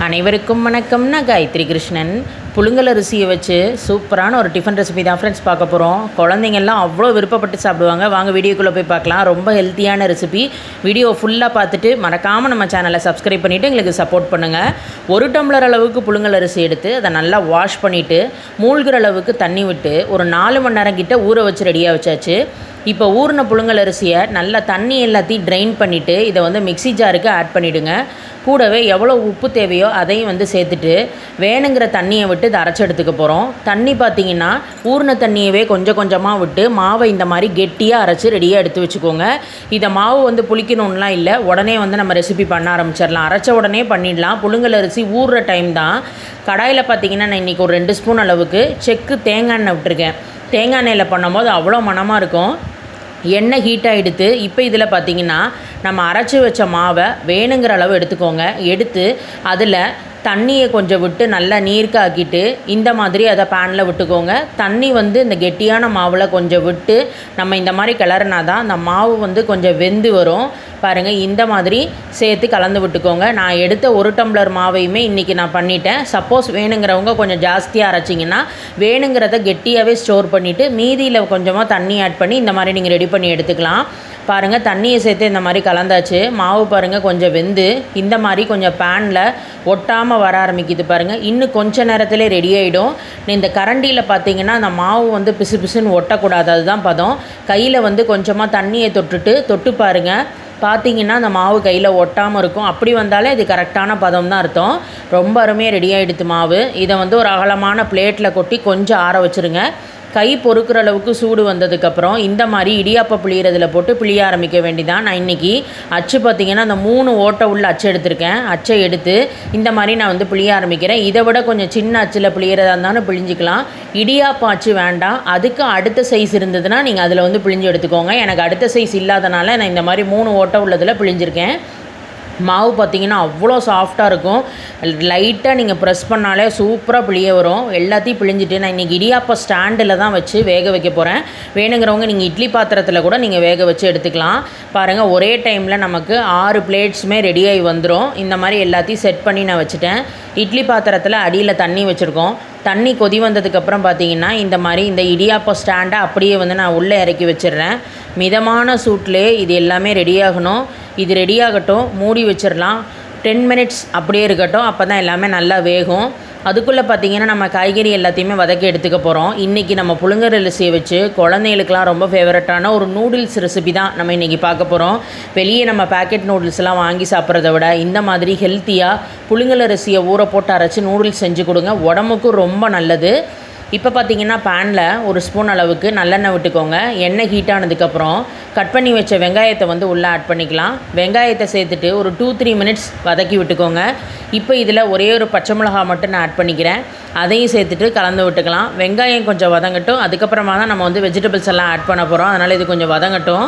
அனைவருக்கும் வணக்கம். நான் காயத்ரி கிருஷ்ணன். புழுங்கல் அரிசியை வச்சு சூப்பரான ஒரு டிஃபன் ரெசிபி தான் ஃப்ரெண்ட்ஸ் பார்க்க போகிறோம். குழந்தைங்கள்லாம் அவ்வளோ விருப்பப்பட்டு சாப்பிடுவாங்க. வாங்க வீடியோக்குள்ளே போய் பார்க்கலாம். ரொம்ப ஹெல்த்தியான ரெசிபி. வீடியோ ஃபுல்லாக பார்த்துட்டு மறக்காமல் நம்ம சேனலை சப்ஸ்கிரைப் பண்ணிவிட்டு எங்களுக்கு சப்போர்ட் பண்ணுங்கள். 1 டம்ளர் அளவுக்கு புழுங்கல் அரிசி எடுத்து அதை நல்லா வாஷ் பண்ணிவிட்டு மூழ்கிற அளவுக்கு தண்ணி விட்டு ஒரு 4 மணி நேரம் கிட்ட ஊற வச்சு ரெடியாக வச்சாச்சு. இப்போ ஊறின புழுங்கல் அரிசியை நல்லா தண்ணி எல்லாத்தையும் ட்ரைன் பண்ணிவிட்டு இதை வந்து மிக்ஸி ஜாருக்கு ஆட் பண்ணிவிடுங்க. கூடவே எவ்வளோ உப்பு தேவையோ அதையும் சேர்த்துட்டு வேணுங்கிற தண்ணியை விட்டு இதை அரைச்சி எடுத்துக்க போகிறோம். தண்ணி பார்த்திங்கன்னா ஊறின தண்ணியவே கொஞ்சம் கொஞ்சமாக விட்டு மாவை இந்த மாதிரி கெட்டியாக அரைச்சி ரெடியாக எடுத்து வச்சுக்கோங்க. இதை மாவு புளிக்கணும்லாம் இல்லை, உடனே நம்ம ரெசிபி பண்ண ஆரம்பிச்சிடலாம். அரைச்ச உடனே பண்ணிடலாம். புழுங்கல் அரிசி ஊறுற டைம் தான். கடாயில் பார்த்திங்கன்னா நான் இன்றைக்கி ஒரு 2 ஸ்பூன் அளவுக்கு செக்கு தேங்காய் எண்ணெய் விட்டுருக்கேன். தேங்காய் எண்ணெயில் பண்ணும்போது அவ்வளோ மணமாக இருக்கும். எண்ணெய் ஹீட்டாக எடுத்து இப்போ இதில் பார்த்திங்கன்னா நம்ம அரைச்சி வச்ச மாவை வேணுங்கிற அளவு எடுத்துக்கோங்க. எடுத்து அதில் தண்ணியை கொஞ்சம் விட்டு நல்லா நீர்க்காக்கிட்டு இந்த மாதிரி அதை பேனில் விட்டுக்கோங்க. தண்ணி இந்த கெட்டியான மாவில் கொஞ்சம் விட்டு நம்ம இந்த மாதிரி கிளறினா தான் அந்த மாவு கொஞ்சம் வெந்து வரும். பாருங்கள், இந்த மாதிரி சேர்த்து கலந்து விட்டுக்கோங்க. நான் எடுத்த 1 டம்ளர் மாவையுமே இன்றைக்கி நான் பண்ணிட்டேன். சப்போஸ் வேணுங்கிறவங்க கொஞ்சம் ஜாஸ்தியாக அரைச்சிங்கன்னா வேணுங்கிறத கெட்டியாகவே ஸ்டோர் பண்ணிவிட்டு மீதியில் கொஞ்சமாக தண்ணி ஆட் பண்ணி இந்த மாதிரி நீங்கள் ரெடி பண்ணி எடுத்துக்கலாம். பாருங்கள், தண்ணியை சேர்த்து இந்த மாதிரி கலந்தாச்சு. மாவு பாருங்கள் கொஞ்சம் வெந்து இந்த மாதிரி கொஞ்சம் பேனில் ஒட்டாமல் வர ஆரம்பிக்குது. பாருங்கள், இன்னும் கொஞ்சம் நேரத்தில் ரெடி ஆகிடும். இந்த கரண்டியில் பார்த்திங்கன்னா அந்த மாவு பிசு பிசுன்னு ஒட்டக்கூடாது, அதுதான் பதம். கையில் கொஞ்சமாக தண்ணியை தொட்டு பாருங்கள். பார்த்திங்கன்னா அந்த மாவு கையில் ஒட்டாமல் இருக்கும். அப்படி வந்தாலே இது கரெக்டான பதம் தான் அர்த்தம். ரொம்ப அருமையாக ரெடி ஆகிடுது மாவு. இதை ஒரு அகலமான பிளேட்டில் கொட்டி கொஞ்சம் ஆற வச்சுருங்க. கை பொறுக்கிற அளவுக்கு சூடு வந்ததுக்கப்புறம் இந்த மாதிரி இடியாப்பம் பிழியறதில் போட்டு பிழிய ஆரம்பிக்க வேண்டிதான். நான் இன்றைக்கி அச்சு பார்த்திங்கன்னா அந்த 3 ஓட்டை உள்ள அச்சு எடுத்திருக்கேன். அச்சை எடுத்து இந்த மாதிரி நான் பிழிய ஆரம்பிக்கிறேன். இதை விட கொஞ்சம் சின்ன அச்சில் பிழியறதா இருந்தாலும் பிழிஞ்சிக்கலாம். இடியாப்பம் அச்சு வேண்டாம், அதுக்கு அடுத்த சைஸ் இருந்ததுன்னா நீங்கள் அதில் பிழிஞ்சு எடுத்துக்கோங்க. எனக்கு அடுத்த சைஸ் இல்லாதனால நான் இந்த மாதிரி 3 ஓட்டை உள்ளதில் பிழிஞ்சிருக்கேன். மாவு பார்த்திங்கன்னா அவ்வளோ சாஃப்டாக இருக்கும். லைட்டாக நீங்கள் ப்ரெஸ் பண்ணாலே சூப்பராக பிழிய வரும். எல்லாத்தையும் பிழிஞ்சிட்டு நான் இன்றைக்கி இடியாப்பம் ஸ்டாண்டில் தான் வச்சு வேக வைக்க போகிறேன். வேணுங்கிறவங்க நீங்கள் இட்லி பாத்திரத்தில் கூட நீங்கள் வேக வச்சு எடுத்துக்கலாம். பாருங்கள், ஒரே டைமில் நமக்கு 6 பிளேட்ஸுமே ரெடியாகி வந்துடும். இந்த மாதிரி எல்லாத்தையும் செட் பண்ணி நான் வச்சுட்டேன். இட்லி பாத்திரத்தில் அடியில் தண்ணி வச்சுருக்கோம். தண்ணி கொதி வந்ததுக்கப்புறம் பார்த்திங்கன்னா இந்த மாதிரி இந்த இடியாப்பம் ஸ்டாண்டை அப்படியே நான் உள்ளே இறக்கி வச்சிடுறேன். மிதமான சூட்லேயே இது எல்லாமே ரெடியாகணும். இது ரெடியாகட்டும், மூடி வச்சிடலாம். 10 மினிட்ஸ் அப்படியே இருக்கட்டும். அப்போ தான் எல்லாமே நல்லா வேகும். அதுக்குள்ளே பார்த்திங்கன்னா நம்ம காய்கறி எல்லாத்தையுமே வதக்கி எடுத்துக்க போகிறோம். இன்றைக்கி நம்ம புழுங்கல் அரிசியை வச்சு குழந்தைகளுக்கெலாம் ரொம்ப ஃபேவரட்டான ஒரு நூடுல்ஸ் ரெசிபி தான் நம்ம இன்றைக்கி பார்க்க போகிறோம். வெளியே நம்ம பேக்கெட் நூடுல்ஸ்லாம் வாங்கி சாப்பிட்றத விட இந்த மாதிரி ஹெல்த்தியாக புழுங்கல் அரிசியை ஊற போட்டு அரைச்சி நூடுல்ஸ் செஞ்சு கொடுங்க. உடம்புக்கும் ரொம்ப நல்லது. இப்போ பார்த்திங்கன்னா பேனில் 1 ஸ்பூன் அளவுக்கு நல்லெண்ணெய் விட்டுக்கோங்க. எண்ணெய் ஹீட் ஆனதுக்கப்புறம் கட் பண்ணி வச்ச வெங்காயத்தை உள்ளே ஆட் பண்ணிக்கலாம். வெங்காயத்தை சேர்த்துட்டு ஒரு 2-3 மினிட்ஸ் வதக்கி விட்டுக்கோங்க. இப்போ இதில் ஒரே ஒரு பச்சை மிளகாய் மட்டும் நான் ஆட் பண்ணிக்கிறேன். அதையும் சேர்த்துட்டு கலந்து விட்டுக்கலாம். வெங்காயம் கொஞ்சம் வதங்கட்டும். அதுக்கப்புறமா தான் நம்ம வெஜிடபிள்ஸ் எல்லாம் ஆட் பண்ண போகிறோம். அதனால் இது கொஞ்சம் வதங்கட்டும்.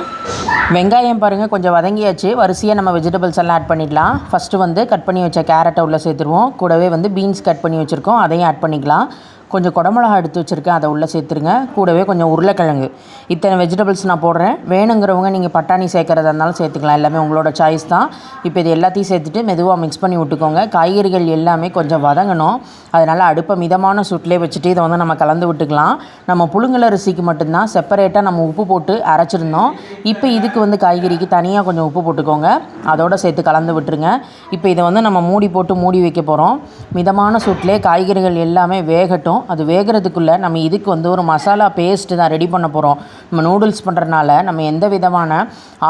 வெங்காயம் பாருங்கள் கொஞ்சம் வதங்கியாச்சு. வரிசையாக நம்ம வெஜிடபிள்ஸ் எல்லாம் ஆட் பண்ணிடலாம். ஃபஸ்ட்டு கட் பண்ணி வச்ச கேரட்டை உள்ளே சேர்த்துருவோம். கூடவே பீன்ஸ் கட் பண்ணி வச்சுருக்கோம், அதையும் ஆட் பண்ணிக்கலாம். கொஞ்சம் குடமிளகா எடுத்து வச்சுருக்கேன், அதை உள்ளே சேர்த்துருங்க. கூடவே கொஞ்சம் உருளைக்கிழங்கு. இத்தனை வெஜிடபிள்ஸ் நான் போடுறேன். வேணுங்கிறவங்க நீங்கள் பட்டாணி சேர்க்குறதா இருந்தாலும் சேர்த்துக்கலாம். எல்லாமே உங்களோட சாய்ஸ் தான். இப்போ இது எல்லாத்தையும் சேர்த்துட்டு மெதுவாக மிக்ஸ் பண்ணி விட்டுக்கோங்க. காய்கறிகள் எல்லாமே கொஞ்சம் வதங்கணும். அதனால் அடுப்பை மிதமான சூட்டிலே வச்சுட்டு இதை நம்ம கலந்து விட்டுக்கலாம். நம்ம புழுங்கல் அரிசிக்கு மட்டும்தான் செப்பரேட்டாக நம்ம உப்பு போட்டு அரைச்சிருந்தோம். இப்போ இதுக்கு காய்கறிக்கு தனியாக கொஞ்சம் உப்பு போட்டுக்கோங்க. அதோடு சேர்த்து கலந்து விட்டுருங்க. இப்போ இதை நம்ம மூடி போட்டு மூடி வைக்க போகிறோம். மிதமான சூட்டிலே காய்கறிகள் எல்லாமே வேகட்டும். அது வேகிறதுக்குள்ளே நம்ம இதுக்கு ஒரு மசாலா பேஸ்ட்டு தான் ரெடி பண்ண போகிறோம். நம்ம நூடுல்ஸ் பண்ணுறதுனால நம்ம எந்த விதமான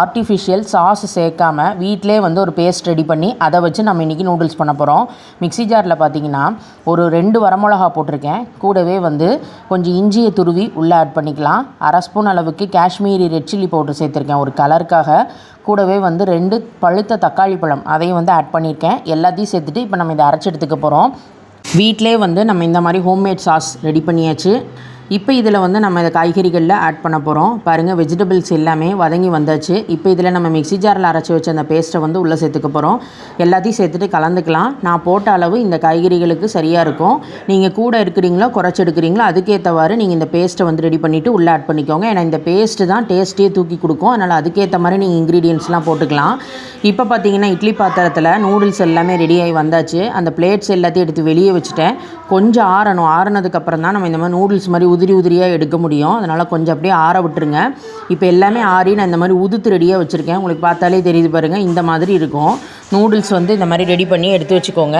ஆர்டிஃபிஷியல் சாஸ் சேர்க்காமல் வீட்டிலே ஒரு பேஸ்ட் ரெடி பண்ணி அதை வச்சு நம்ம இன்றைக்கி நூடுல்ஸ் பண்ண போகிறோம். மிக்ஸி ஜாரில் பார்த்திங்கன்னா ஒரு 2 வரமிளகா போட்டிருக்கேன். கூடவே கொஞ்சம் இஞ்சியை துருவி உள்ளே ஆட் பண்ணிக்கலாம். 1/2 ஸ்பூன் அளவுக்கு காஷ்மீரி ரெட் சில்லி பவுடர் சேர்த்துருக்கேன் ஒரு கலருக்காக. கூடவே 2 பழுத்த தக்காளி பழம் அதையும் ஆட் பண்ணியிருக்கேன். எல்லாத்தையும் சேர்த்துட்டு இப்போ நம்ம இதை அரைச்சி எடுத்துக்க போகிறோம். வீட்டிலே நம்ம இந்த மாதிரி ஹோம்மேட் சாஸ் ரெடி பண்ணியாச்சு. இப்போ இதில் வந்து நம்ம இந்த காய்கறிகளில் ஆட் பண்ண போகிறோம். பாருங்கள், வெஜிடபிள்ஸ் எல்லாமே வதங்கி வந்தாச்சு. இப்போ இதில் நம்ம மிக்ஸி ஜாரில் அரைச்சி வச்ச அந்த பேஸ்ட்டை வந்து உள்ளே சேர்த்துக்க போகிறோம். எல்லாத்தையும் சேர்த்துட்டு கலந்துக்கலாம். நான் போட்ட அளவு இந்த காய்கறிகளுக்கு சரியாக இருக்கும். நீங்கள் கூட எடுக்கிறீங்களோ குறைச்சி எடுக்கிறீங்களோ அதுக்கேற்றவாறு நீங்கள் இந்த பேஸ்ட்டை வந்து ரெடி பண்ணிவிட்டு உள்ளே ஆட் பண்ணிக்கோங்க. ஏன்னா இந்த பேஸ்ட்டு தான் டேஸ்ட்டே தூக்கி கொடுக்கும். அதனால் அதுக்கேற்ற மாதிரி நீங்கள் இன்க்ரீடியன்ட்ஸ்லாம் போட்டுக்கலாம். இப்போ பார்த்தீங்கன்னா இட்லி பாத்திரத்தில் நூடுல்ஸ் எல்லாமே ரெடியாகி வந்தாச்சு. அந்த பிளேட்ஸ் எல்லாத்தையும் எடுத்து வெளியே வச்சுட்டேன். கொஞ்சம் ஆறணும். ஆறுனதுக்கப்புறம் தான் நம்ம இந்த மாதிரி நூடுல்ஸ் மாதிரி உதிரியாக எடுக்க முடியும். அதனால் கொஞ்சம் அப்படியே ஆற விட்டுருங்க. இப்போ எல்லாமே ஆறி நான் இந்த மாதிரி உதுத்து ரெடியாக வச்சுருக்கேன். உங்களுக்கு பார்த்தாலே தெரியுது பாருங்கள், இந்த மாதிரி இருக்கும். நூடுல்ஸ் வந்து இந்த மாதிரி ரெடி பண்ணி எடுத்து வச்சுக்கோங்க.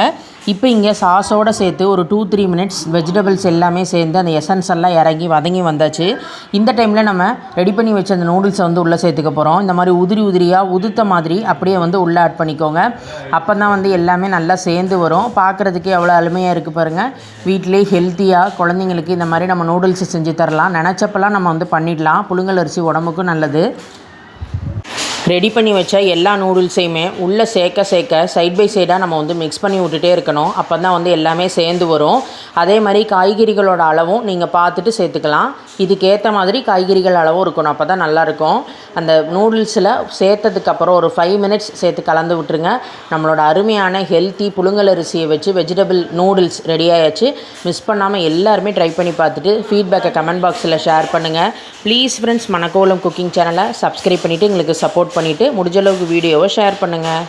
இப்போ இங்கே சாஸோடு சேர்த்து ஒரு 2-3 மினிட்ஸ் வெஜிடபிள்ஸ் எல்லாமே சேர்ந்து அந்த எசன்ஸ் எல்லாம் இறங்கி வதங்கி வந்தாச்சு. இந்த டைமில் நம்ம ரெடி பண்ணி வச்ச அந்த நூடுல்ஸை வந்து உள்ளே சேர்த்துக்க போகிறோம். இந்த மாதிரி உதிரியாக உதுத்த மாதிரி அப்படியே வந்து உள்ளே ஆட் பண்ணிக்கோங்க. அப்போ தான் வந்து எல்லாமே நல்லா சேர்ந்து வரும். பார்க்குறதுக்கே எவ்வளோ அருமையாக இருக்குது பாருங்கள். வீட்டிலே ஹெல்த்தியாக குழந்தைங்களுக்கு இந்த மாதிரி நம்ம நூடுல்ஸ் செஞ்சு தரலாம். நினச்சப்பெல்லாம் நம்ம வந்து பண்ணிடலாம். புழுங்கல் அரிசி உடம்புக்கும் நல்லது. ரெடி பண்ணி வச்ச எல்லா நூடுல்ஸையுமே உள்ளே சேர்க்க சைட் பை சைடாக நம்ம வந்து மிக்ஸ் பண்ணி விட்டுட்டே இருக்கணும். அப்போ தான் வந்து எல்லாமே சேர்ந்து வரும். அதே மாதிரி காய்கறிகளோட அளவும் நீங்கள் பார்த்துட்டு சேர்த்துக்கலாம். இதுக்கேற்ற மாதிரி காய்கறிகள் அளவும் இருக்கணும். அப்போ தான் நல்லாயிருக்கும். அந்த நூடுல்ஸில் சேர்த்ததுக்கப்புறம் ஒரு 5 மினிட்ஸ் சேர்த்து கலந்து விட்டுருங்க. நம்மளோட அருமையான ஹெல்த்தி புழுங்கல் அரிசியை வச்சு வெஜிடபிள் நூடுல்ஸ் ரெடி ஆயாச்சு. மிஸ் பண்ணாமல் எல்லாருமே ட்ரை பண்ணி பார்த்துட்டு ஃபீட்பேக்கை கமெண்ட் பாக்ஸில் ஷேர் பண்ணுங்கள். ப்ளீஸ் ஃப்ரெண்ட்ஸ், மணக்கோலம் குக்கிங் சேனலை சப்ஸ்கிரைப் பண்ணிவிட்டு எங்களுக்கு சப்போர்ட் பண்ணிவிட்டு முடிஞ்ச அளவுக்கு வீடியோவை ஷேர் பண்ணுங்கள்.